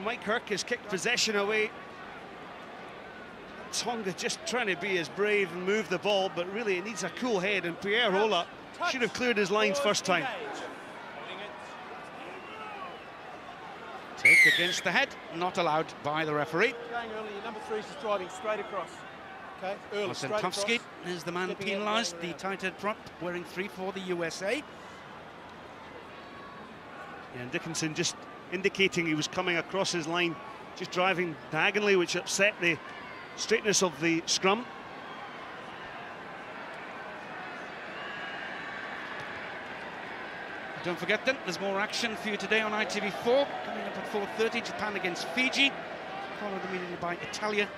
Mike Kirk has kicked possession away. Tonga just trying to be as brave and move the ball, but really it needs a cool head, and Pierre Hola should have cleared his lines first time. Take against the head, not allowed by the referee. Going early, number 3 is just driving straight across. Okay, early, Osentovsky is the man penalised, the tight head prop, wearing 3 for the USA. Yeah, and Dickinson just indicating he was coming across his line, just driving diagonally, which upset the straightness of the scrum. Don't forget then, there's more action for you today on ITV4. Coming up at 4:30, Japan against Fiji, followed immediately by Italy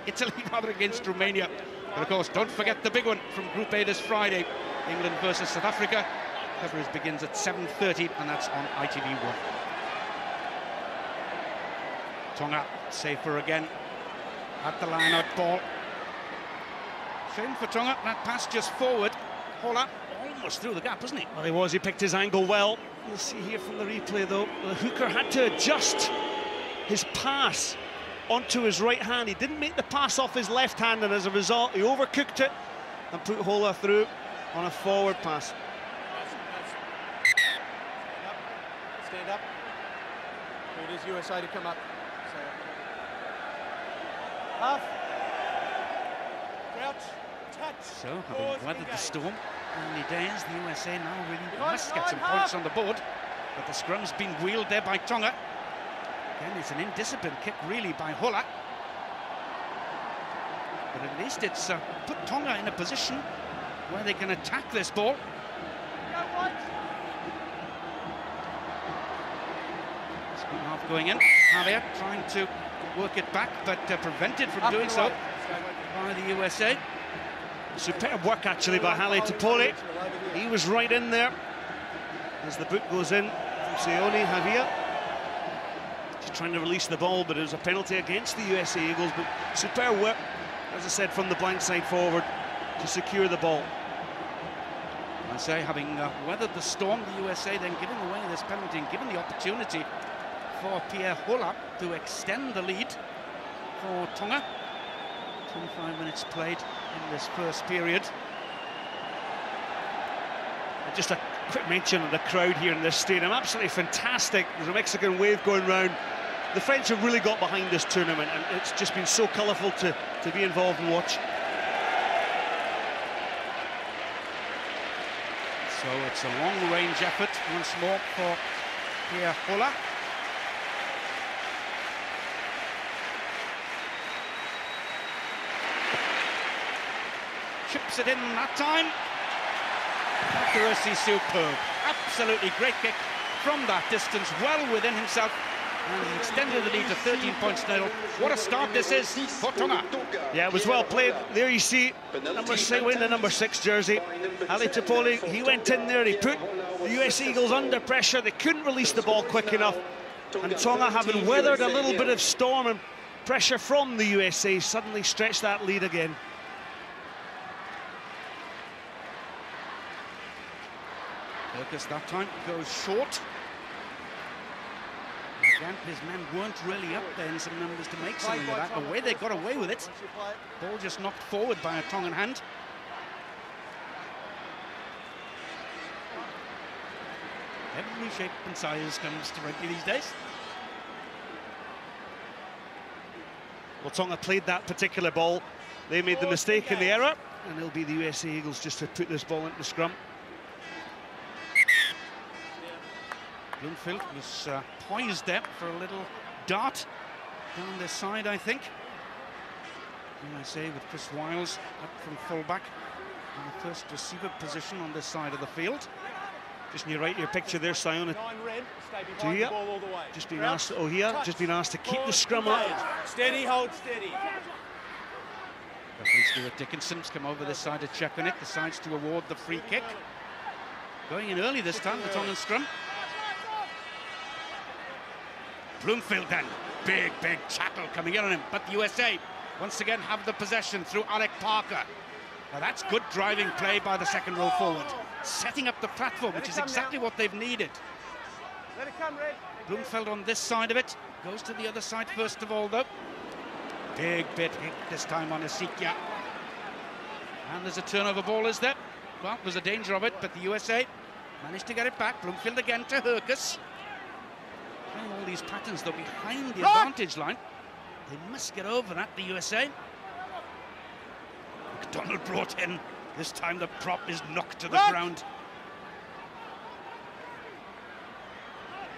against Romania. And of course, don't forget the big one from Group A this Friday, England versus South Africa. Coverage begins at 7:30, and that's on ITV1. Tonga safer again at the line-out ball. Shame for Tonga, that pass just forward. Hola almost through the gap, wasn't he? Well, he was. He picked his angle well. You'll see here from the replay, though, the hooker had to adjust his pass onto his right hand. He didn't make the pass off his left hand, and as a result, he overcooked it and put Hola through on a forward pass. Stand up. It is USA to come up. Half. Crouch. Touch. So, having weathered the storm early days, the USA now really must get some points on the board. But the scrum's been wheeled there by Tonga. Again, it's an indisciplined kick, really, by Hola. But at least it's put Tonga in a position where they can attack this ball. Scrum half going in. Javier trying to work it back, but prevented from doing so by the USA. Superb work, actually, by Hale Tupole. He was right in there as the boot goes in from Sione Javier. Just trying to release the ball, but it was a penalty against the USA Eagles. But superb work, as I said, from the blind side forward to secure the ball. I say, having weathered the storm, the USA then giving away this penalty and given the opportunity for Pierre Hola to extend the lead for Tonga. 25 minutes played in this first period. And just a quick mention of the crowd here in this stadium. Absolutely fantastic. There's a Mexican wave going round. The French have really got behind this tournament, and it's just been so colourful to be involved and watch. So it's a long-range effort once more for Pierre Hola. Chips it in that time. Accuracy superb. Absolutely great kick from that distance, well within himself. And he extended the lead to 13 points now. What a start this is for Tonga. Yeah, it was well played. There you see number 6 wearing the number 6 jersey. Hale Tupole, he went in there, he put the US Eagles under pressure. They couldn't release the ball quick enough. And Tonga, having weathered a little bit of storm and pressure from the USA, suddenly stretched that lead again. Lucas that time goes short. Again, his men weren't really up there in some numbers to make something of that. The way they got away with it, ball just knocked forward by a Tongan hand. Every shape and size comes to rugby these days. Well, Tonga played that particular ball. They made the mistake and the error, and it'll be the USA Eagles just to put this ball into the scrum. Bloomfield was poised there for a little dart down this side, I think. USA with Chris Wiles up from fullback in the first receiver position on this side of the field. Just on your right, your picture there, Sione Tuhia. Just been asked, just been asked to keep the scrum up. Steady, hold steady. Referee Stuart Dickinson's come over this side to check on it, decides to award the free kick. Going in early this time, the Tongan scrum. Bloomfield then, big tackle coming in on him, but the USA once again have the possession through Alec Parker. Now that's good driving play by the second row forward, setting up the platform, which is exactly what they've needed. Let it come, Red. Bloomfield on this side of it. Goes to the other side first of all, though. Big bit hit this time on Asikia. And there's a turnover ball, is there? Well, there's a danger of it, but the USA managed to get it back. Bloomfield again to Herkus. Playing all these patterns, though, behind the advantage line. They must get over that, the USA. McDonald brought in. This time the prop is knocked to the ground.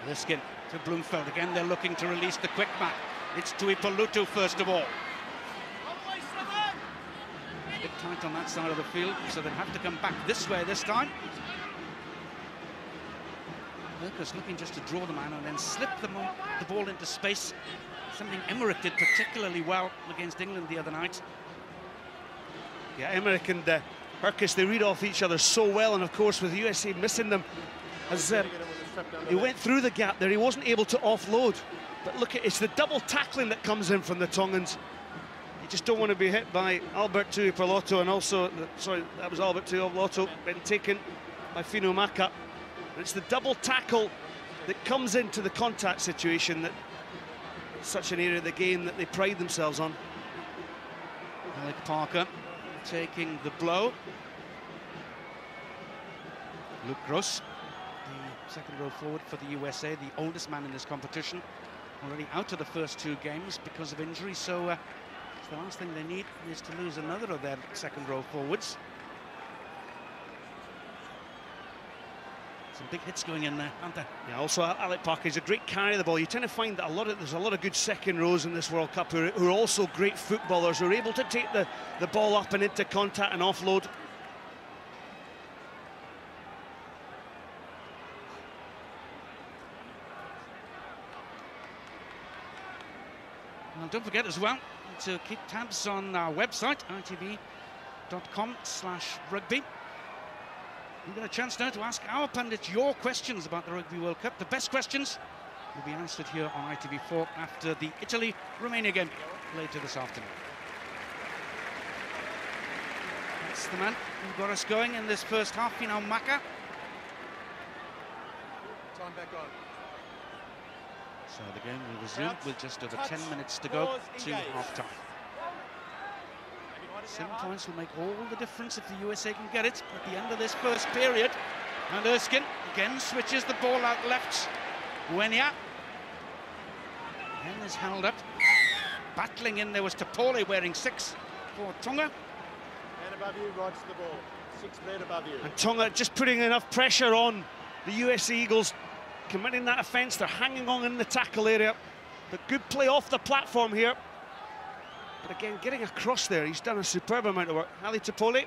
Liskin to Bloomfield. Again, they're looking to release the quick man. It's Tuipulotu first of all. A bit tight on that side of the field, so they'll have to come back this way this time. Herkus looking just to draw the man and then slip the ball into space. Something Emmerich did particularly well against England the other night. Yeah, Emmerich and Herkus, they read off each other so well, and of course with the USA missing them, as he went through the gap there, he wasn't able to offload. But look, it's the double tackling that comes in from the Tongans. You just don't want to be hit by Albert Tuipulotu, and also, sorry, that was Albert Tuipulotu, been taken by Fino Maka. And it's the double tackle that comes into the contact situation that such an area of the game that they pride themselves on. Alec Parker taking the blow. Luke Gross, the second row forward for the USA, the oldest man in this competition, already out of the first two games because of injury, so the last thing they need is to lose another of their second row forwards. Some big hits going in there, aren't there? Yeah, also Alec Parker is a great carry of the ball. You tend to find that there's a lot of good second rows in this World Cup who are also great footballers, who are able to take the ball up and into contact and offload. And don't forget as well to keep tabs on our website, itv.com/rugby. You've got a chance now to ask our pundits your questions about the Rugby World Cup. The best questions will be answered here on ITV4 after the Italy-Romania game later this afternoon. That's the man who got us going in this first half, Fino Maka. Time back on. So the game will resume with just over 10 minutes to go to half-time. 7 points will make all the difference if the USA can get it at the end of this first period. And Erskine again switches the ball out left. Wenia then is held up. Battling in there was Tapole wearing 6 for Tonga. And above you, Rod's the ball. 6 men above you. And Tonga just putting enough pressure on the US Eagles, committing that offence. They're hanging on in the tackle area. But good play off the platform here. But again, getting across there, he's done a superb amount of work. Ali Tapole,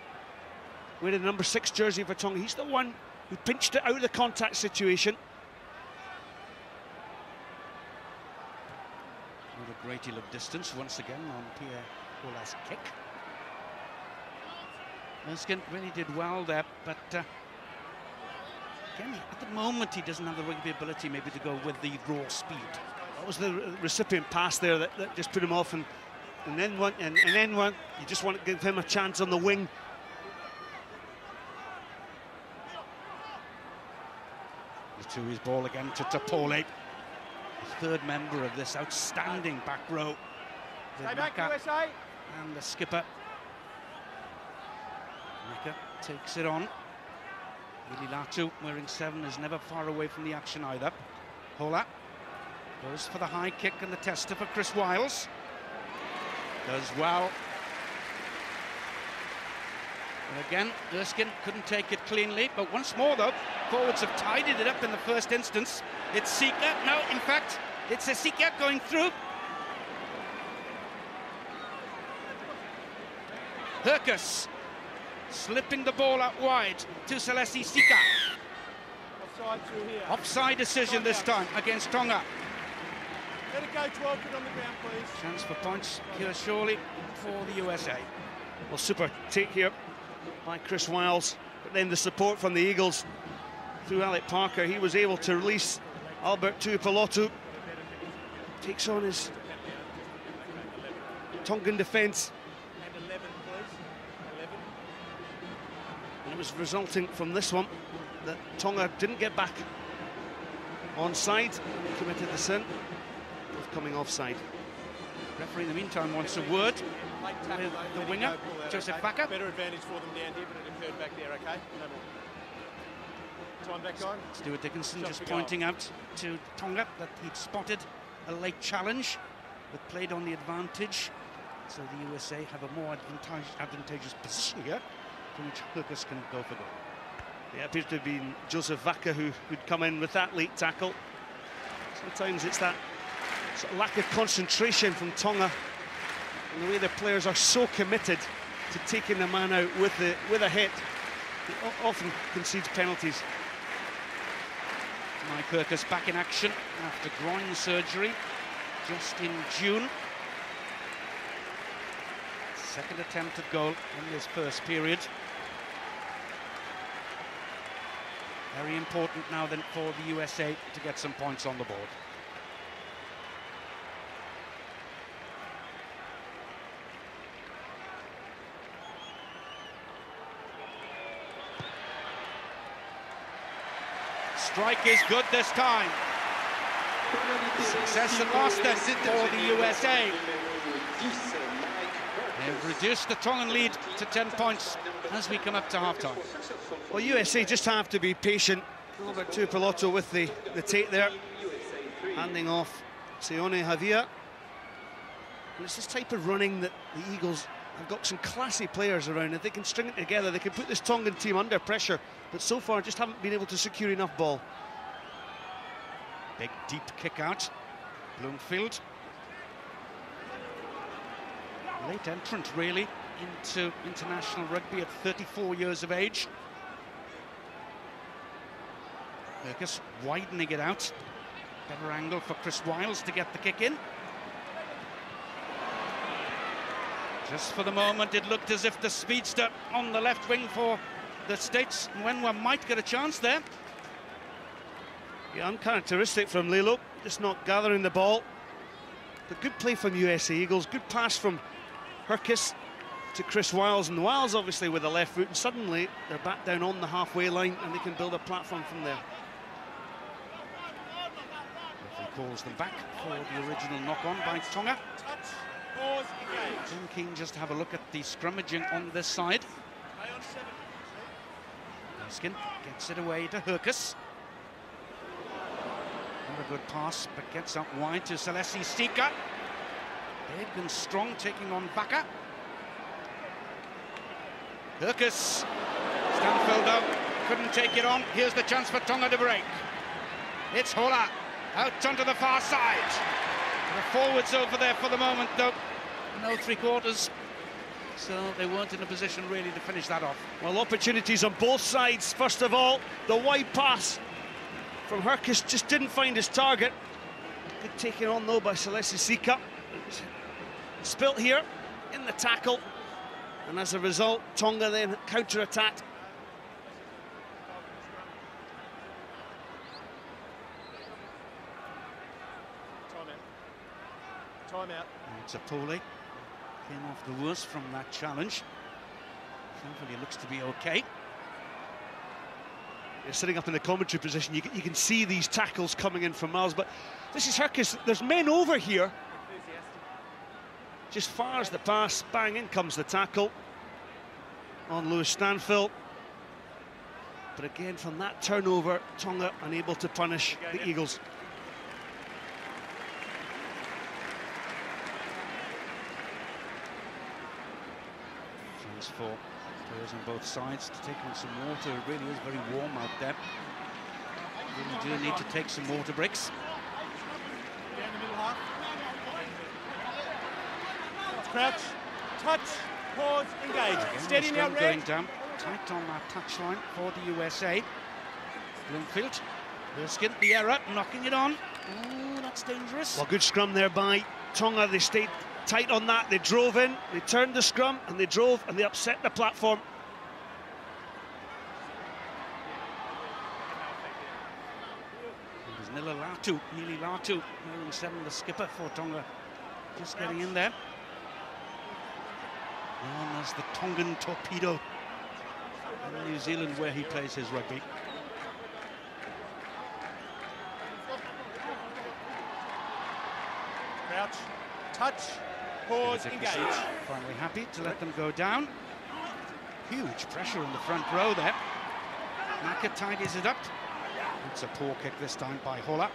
wearing the number 6 jersey for Tonga. He's the one who pinched it out of the contact situation. Not a great deal of distance once again on Pierre Ola's kick. Erskine really did well there, but again, at the moment he doesn't have the rugby ability maybe to go with the raw speed. That was the recipient pass there that just put him off, and then one, and then one. You just want to give him a chance on the wing. To his ball again to Tapole, the third member of this outstanding back row. Stay back, USA. And the skipper. Maka takes it on. Ililatu, wearing 7, is never far away from the action either. Hola goes for the high kick and the tester for Chris Wiles. Does well. And again, Erskine couldn't take it cleanly, but once more though, forwards have tidied it up in the first instance. It's Sika, no, in fact, it's Sika going through. Herkus slipping the ball out wide to Selesi Sika. Offside through here. Offside decision this time against Tonga. Let it go, 12 feet on the ground, please. Chance for points here surely for the USA. Well, super take here by Chris Wiles, but then the support from the Eagles through Alec Parker. He was able to release Albert Tuipulotu. Takes on his Tongan defence. And 11, please. 11. And it was resulting from this one that Tonga didn't get back. onside, committed the sin, both coming offside. Referee in the meantime wants a word with the winger, Joseph Vaca. Better advantage for them down here, but it occurred back there, okay? No more. Time back on. Stuart Dickinson just pointing out to Tonga that he'd spotted a late challenge, but played on the advantage. So the USA have a more advantageous position here, from which Hurkis can go for goal. Yeah, it appears to have been Joseph Vaca who'd come in with that late tackle. Sometimes it's that sort of lack of concentration from Tonga, and the way their players are so committed to taking the man out with a hit, it often concedes penalties. Mike Hurkis back in action after groin surgery just in June. Second attempt at goal in this first period. Very important now then for the USA to get some points on the board. Strike is good this time. Success at last then for the USA. They've reduced the Tongan lead to 10 points as we come up to half-time. Well, USA just have to be patient. Robert Tuipulotu with the take there, handing off Sione Havia. And it's this type of running that the Eagles have got some classy players around. If they can string it together, they can put this Tongan team under pressure, but so far just haven't been able to secure enough ball. Big deep kick out, Bloomfield. Late entrant really into international rugby at 34 years of age. Hurkis widening it out. Better angle for Chris Wiles to get the kick in. Just for the moment, it looked as if the speedster on the left wing for the States, Wenwa, might get a chance there. Yeah, uncharacteristic from Lilo, just not gathering the ball. But good play from USA Eagles, good pass from Hurkis to Chris Wiles, and Wiles obviously with the left foot, and suddenly they're back down on the halfway line and they can build a platform from there. Referee calls them back for the original knock-on by Tonga. John King just have a look at the scrummaging on this side. Erskine gets it away to Hurkis. Not a good pass, but gets up wide to Salesi Sika. Big and strong, taking on Vaca. Hurkis. Stanfield out, couldn't take it on. Here's the chance for Tonga to break. It's Hola, out onto the far side. The forwards over there for the moment, though. No three-quarters. So they weren't in a position really to finish that off. Well, opportunities on both sides. First of all, the wide pass from Hurkis just didn't find his target. Good taking on though by Salesi Sika. Spilt here in the tackle, and as a result, Tonga then counter-attacked. Time out. It's Apole. Came off the worst from that challenge. Thankfully, looks to be okay. You're sitting up in the commentary position, you can see these tackles coming in from miles, but this is Hurkis. There's men over here. Just fires the pass, bang, in comes the tackle on Lewis Stanfield. But again, from that turnover, Tonga unable to punish the Eagles. For players on both sides to take on some water. It really is very warm out there. Really do need to take some water breaks. Down the middle half. Crouch, touch, pause, engage. Again, Steady now, going red. down tight on that touchline for the USA. Bloomfield, Erskine, the error, knocking it on. Oh, that's dangerous. Well, good scrum there by Tonga. They stayed tight on that, they drove in, they turned the scrum, and they drove and they upset the platform. It was Nili Latu, wearing 7, the skipper for Tonga, just getting in there. Known as the Tongan Torpedo in New Zealand, where he plays his rugby. touch, pause, engage. Finally happy to let them go down. Huge pressure in the front row there. Naka tidies it up. It's a poor kick this time by Hola.